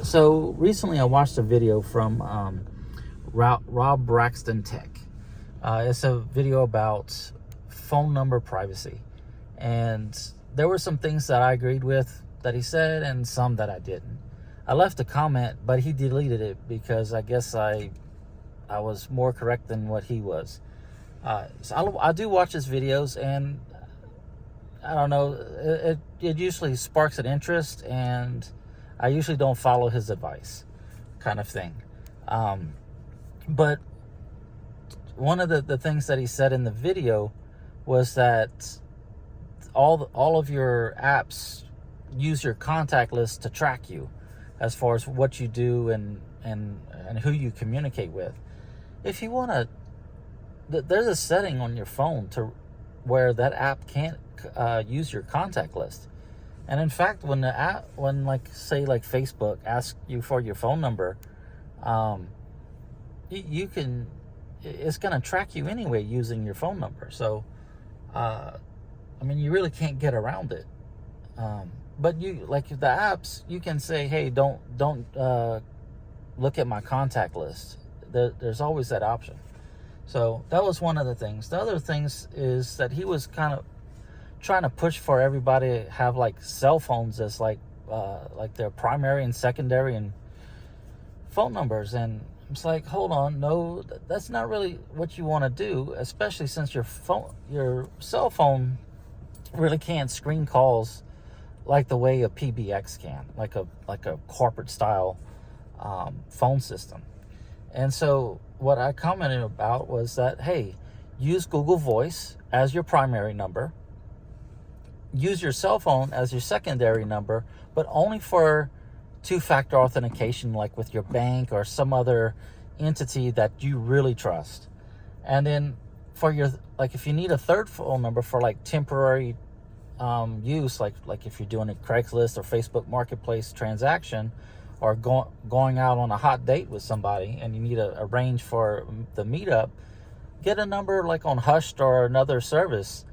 So recently I watched a video from Rob Braxton Tech. It's a video about phone number privacy. And there were some things that I agreed with that he said and some that I didn't. I left a comment, but he deleted it because I guess I was more correct than what he was. So I do watch his videos, and I don't know, it usually sparks an interest, and I usually don't follow his advice, kind of thing. But one of the things that he said in the video was that all of your apps use your contact list to track you as far as what you do and who you communicate with. If you want to, there's a setting on your phone to where that app can't use your contact list. And in fact, when Facebook asks you for your phone number, it's going to track you anyway using your phone number. So, you really can't get around it. But you, like the apps, you can say, hey, don't look at my contact list. There's always that option. So that was one of the things. The other things is that he was kind of trying to push for everybody to have like cell phones as like their primary and secondary and phone numbers. And it's like, hold on, no, that's not really what you want to do, especially since your cell phone really can't screen calls like the way a PBX can, like a corporate style phone system. And so what I commented about was that, hey, use Google Voice as your primary number, use your cell phone as your secondary number, but only for two-factor authentication, like with your bank or some other entity that you really trust. And then for your, like if you need a third phone number for like temporary use, like if you're doing a Craigslist or Facebook Marketplace transaction, or going out on a hot date with somebody and you need to arrange for the meetup, get a number like on Hushed or another service.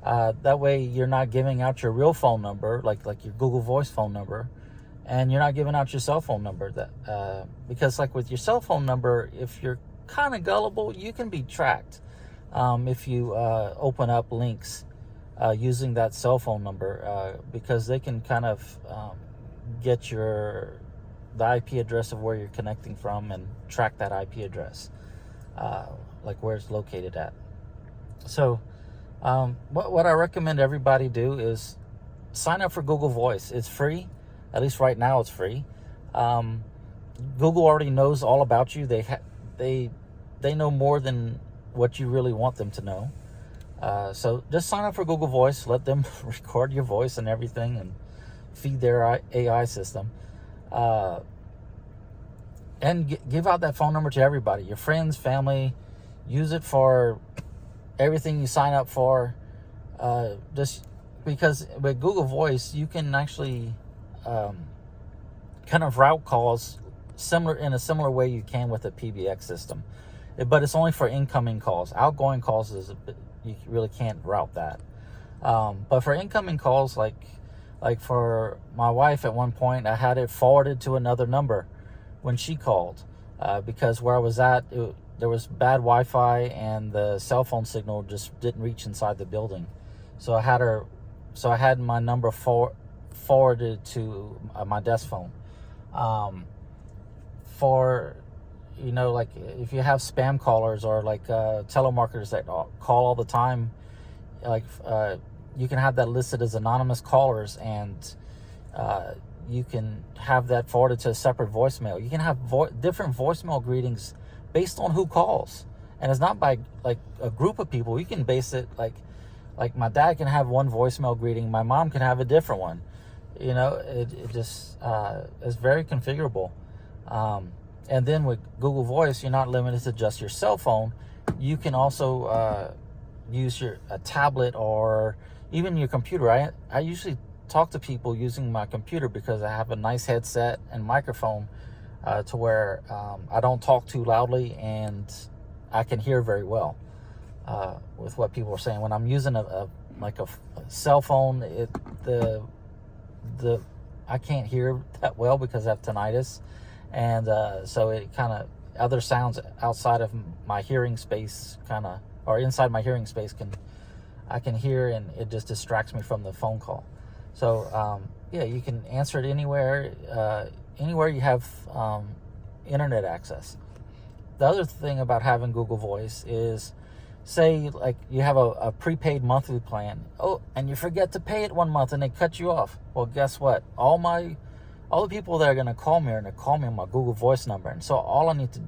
That way you're not giving out your real phone number, like your Google Voice phone number, and you're not giving out your cell phone number. Because like with your cell phone number, if you're kind of gullible, you can be tracked if you open up links using that cell phone number, because they can kind of get the IP address of where you're connecting from and track that IP address, like where it's located at. So what I recommend everybody do is sign up for Google Voice. It's free. At least right now it's free. Google already knows all about you. They know more than what you really want them to know. So just sign up for Google Voice. Let them record your voice and everything and feed their AI system. And give out that phone number to everybody, your friends, family. Use it for everything you sign up for. Just because with Google Voice, you can actually kind of route calls in a similar way you can with a PBX system, but it's only for incoming calls. Outgoing calls you really can't route that. But for incoming calls, like for my wife, at one point I had it forwarded to another number when she called, because where I was at, there was bad Wi-Fi and the cell phone signal just didn't reach inside the building. So I had my number forwarded to my desk phone. For, like if you have spam callers or like telemarketers that call all the time, like you can have that listed as anonymous callers, and you can have that forwarded to a separate voicemail. You can have different voicemail greetings based on who calls, and it's not by like a group of people. You can base it like my dad can have one voicemail greeting, my mom can have a different one. It just is very configurable. And then with Google Voice, you're not limited to just your cell phone. You can also use a tablet or even your computer. I usually talk to people using my computer because I have a nice headset and microphone to where I don't talk too loudly and I can hear very well with what people are saying. When I'm using a cell phone, the I can't hear that well because I have tinnitus, and so it kind of, other sounds outside of my hearing space or inside my hearing space I can hear, and it just distracts me from the phone call. So yeah, you can answer it anywhere you have internet access. The other thing about having Google Voice is, say like you have a prepaid monthly plan, and you forget to pay it one month and they cut you off. Well, guess what? All the people that are going to call me are going to call me on my Google Voice number. And so all I need to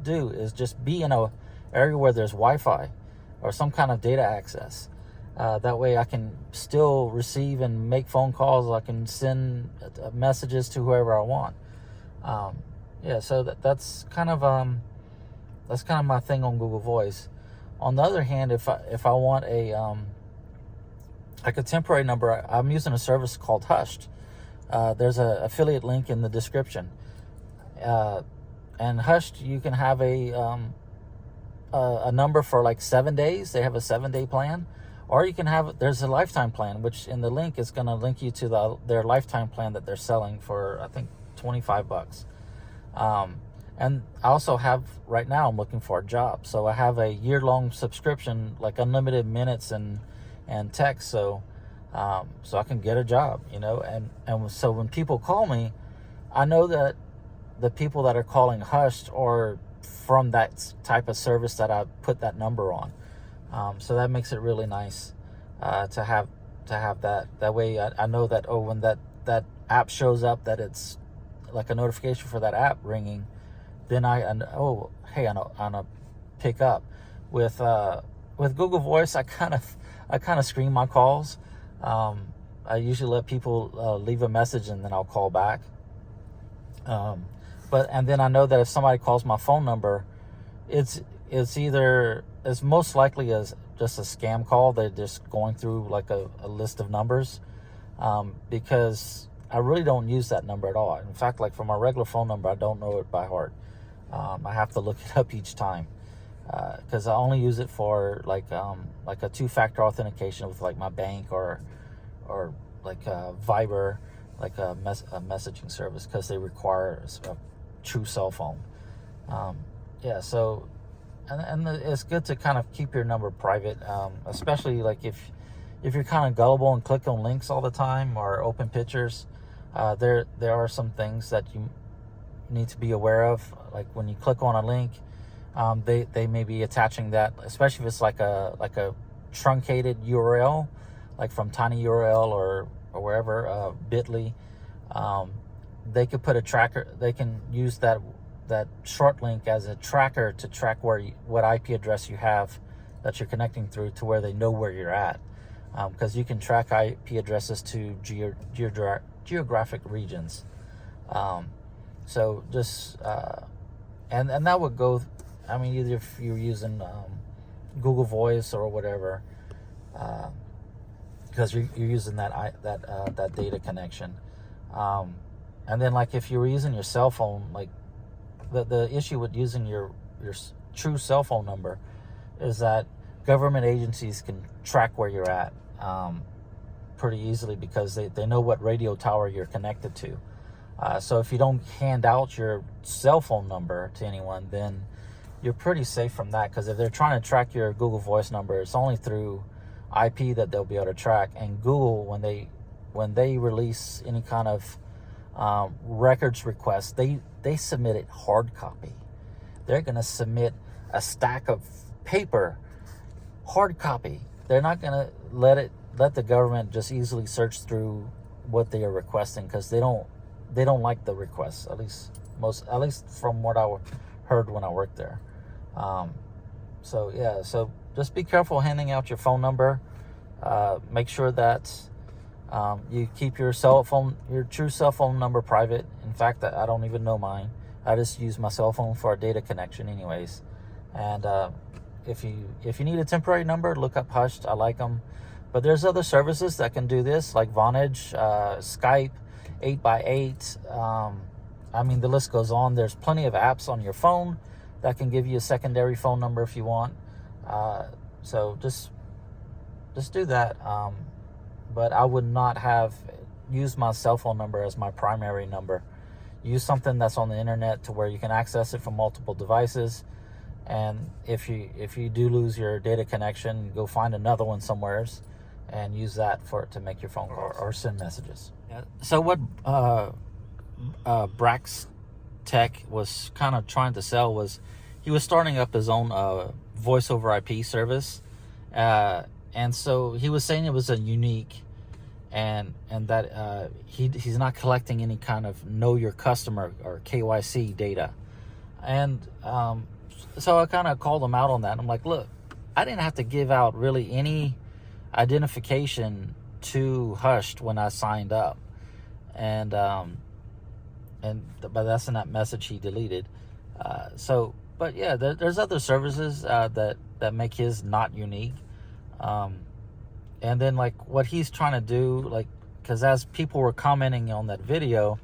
do is just be in a area where there's Wi-Fi or some kind of data access. That way I can still receive and make phone calls. I can send messages to whoever I want. Yeah, so that's kind of my thing on Google Voice. On the other hand, if I want like a temporary number, I'm using a service called Hushed. There's an affiliate link in the description. And Hushed, you can have a number for like 7 days. They have a 7-day plan. Or you can there's a lifetime plan, which in the link is going to link you to their lifetime plan that they're selling for, I think, $25. And I also have, right now, I'm looking for a job. So I have a year-long subscription, like unlimited minutes and text. So I can get a job, and so when people call me, I know that the people that are calling Hushed are from that type of service that I put that number on. So that makes it really nice to have that. That way I know that, when that app shows up, that it's like a notification for that app ringing, then I know pick up. With Google Voice, I kind of screen my calls. I usually let people leave a message and then I'll call back. And then I know that if somebody calls my phone number, it's most likely as just a scam call. They're just going through like a list of numbers, because I really don't use that number at all. In fact, like for my regular phone number, I don't know it by heart. I have to look it up each time, because I only use it for like a two-factor authentication with like my bank or like Viber, like a messaging service, because they require a true cell phone. Yeah, so and it's good to kind of keep your number private, especially like if you're kind of gullible and click on links all the time or open pictures. There are some things that you need to be aware of. Like when you click on a link, they may be attaching that, especially if it's like a truncated URL, like from TinyURL or wherever, Bitly. They could put a tracker. They can use that short link as a tracker to track what IP address you have that you're connecting through, to where they know where you're at, because you can track IP addresses to geographic regions. So just and that would go, either if you're using Google Voice or whatever, because you're using that data connection. And then like if you were using your cell phone, like the issue with using your true cell phone number is that government agencies can track where you're at pretty easily, because they know what radio tower you're connected to. So if you don't hand out your cell phone number to anyone, then you're pretty safe from that, because if they're trying to track your Google Voice number, it's only through IP that they'll be able to track. And Google, when they release any kind of records request, they submit it hard copy. They're going to submit a stack of paper, hard copy. They're not going to let the government just easily search through what they are requesting, because they don't like the requests, at least from what I heard when I worked there. So just be careful handing out your phone number. Make sure that you keep your true cell phone number private. In fact, I don't even know mine. I just use my cell phone for a data connection anyways. And if you need a temporary number, look up Hushed. I like them. But there's other services that can do this, like Vonage, Skype, 8x8. The list goes on. There's plenty of apps on your phone that can give you a secondary phone number if you want. So just do that. But I would not have use my cell phone number as my primary number. Use something that's on the internet to where you can access it from multiple devices. And if you do lose your data connection, go find another one somewhere and use that to make your phone calls or send messages. So what Brax Tech was kind of trying to sell was he was starting up his own voice over IP service, and so he was saying it was a unique and that he's not collecting any kind of know your customer or KYC data. And so I kind of called him out on that. I'm like, look, I didn't have to give out really any identification to Hushed when I signed up, but that's in that message he deleted. But yeah, there's other services that make his not unique. And then like what he's trying to do, like, because as people were commenting on that video,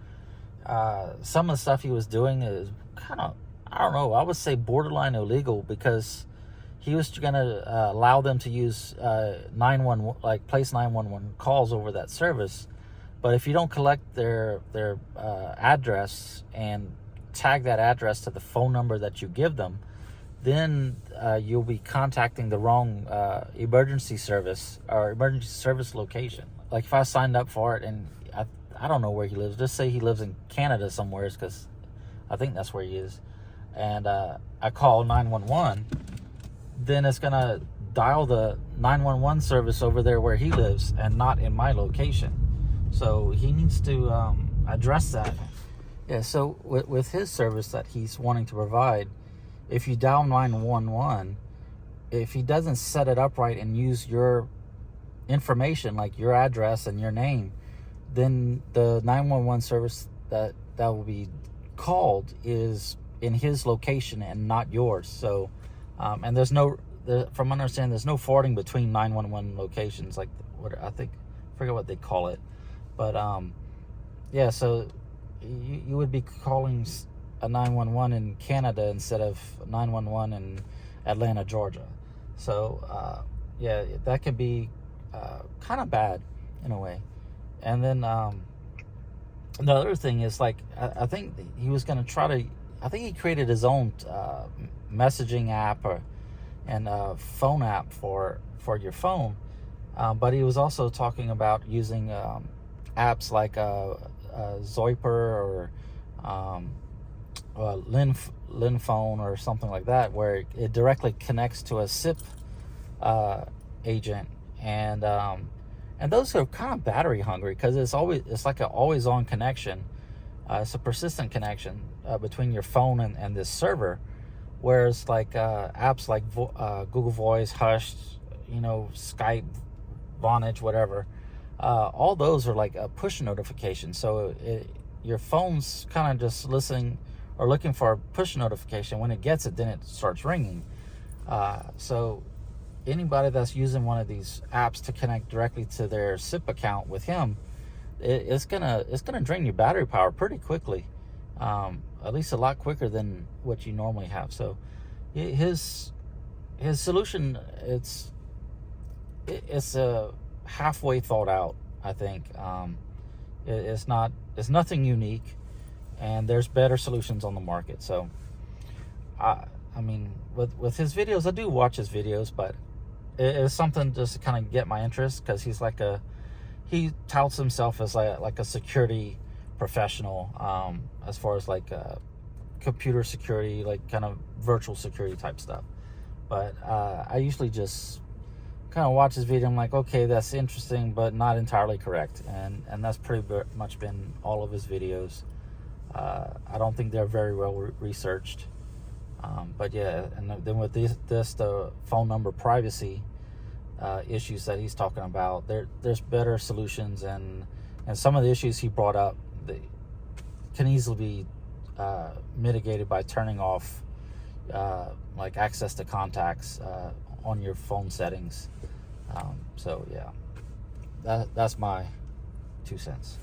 some of the stuff he was doing is kind of, I don't know, I would say borderline illegal, because he was going to allow them to use 911, like place 911 calls over that service. But if you don't collect their address and tag that address to the phone number that you give them, then you'll be contacting the wrong emergency service or emergency service location. Like if I signed up for it and I don't know where he lives, just say he lives in Canada somewhere, because I think that's where he is, and I call 911, then it's going to dial the 911 service over there where he lives and not in my location. So he needs to address that. Yeah, so with his service that he's wanting to provide, if you dial 911, if he doesn't set it up right and use your information, like your address and your name, then the 911 service that will be called is in his location and not yours. So, and from my understanding, there's no forwarding between 911 locations, like what I forget what they call it. But yeah, so you would be calling a 911 in Canada instead of 911 in Atlanta, Georgia. So yeah, that can be kind of bad in a way. And then the other thing is, like, I think he was going to try to, I think he created his own messaging app and phone app for your phone, but he was also talking about using apps like Zoiper or Linphone or something like that, where it directly connects to a SIP agent, and those are kind of battery hungry, because it's like an always on connection. It's a persistent connection between your phone and this server, whereas like apps like Google Voice, Hushed, Skype, Vonage, whatever, all those are like a push notification. So your phone's kind of just listening or looking for a push notification. When it gets it, then it starts ringing. So anybody that's using one of these apps to connect directly to their SIP account with him, it's gonna drain your battery power pretty quickly, at least a lot quicker than what you normally have. So his solution, it's a halfway thought out, I think. It's nothing unique, and there's better solutions on the market. So I mean, with his videos, I do watch his videos, but it's something just to kind of get my interest, because he touts himself as like a security professional, as far as like computer security, like kind of virtual security type stuff. But I usually just kind of watch his video. I'm like, okay, that's interesting, but not entirely correct. And that's pretty much been all of his videos. I don't think they're very well researched. But yeah, and then with the phone number privacy issues that he's talking about, there's better solutions, and some of the issues he brought up can easily be mitigated by turning off like access to contacts on your phone settings. So yeah, that's my 2 cents.